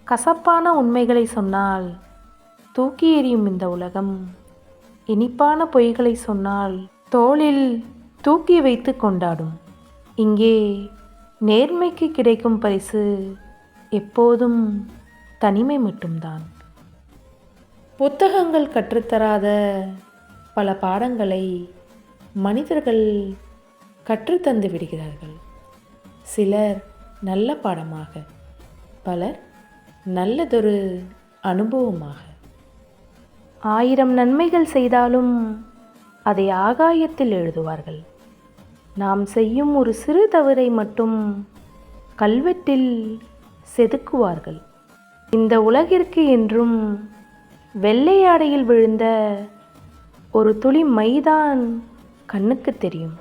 கசப்பான உண்மைகளை சொன்னால் தூக்கி எறியும் இந்த உலகம், இனிப்பான பொய்களை சொன்னால் தோளில் தூக்கி வைத்து கொண்டாடும். இங்கே நேர்மைக்கு கிடைக்கும் பரிசு எப்போதும் தனிமை மட்டும்தான். புத்தகங்கள் கற்றுத்தராத பல பாடங்களை மனிதர்கள் கற்றுத்தந்து விடுகிறார்கள். சிலர் நல்ல பாடமாக, பலர் நல்லதொரு அனுபவமாக. 1000 நன்மைகள் செய்தாலும் அதை ஆகாயத்தில் எழுதுவார்கள். நாம் செய்யும் ஒரு சிறு தவறை மட்டும் கல்வெட்டில் செதுக்குவார்கள். இந்த உலகிற்கு என்றும் வெள்ளையாடையில் விழுந்த ஒரு துளி மைதான் கண்ணுக்கு தெரியும்.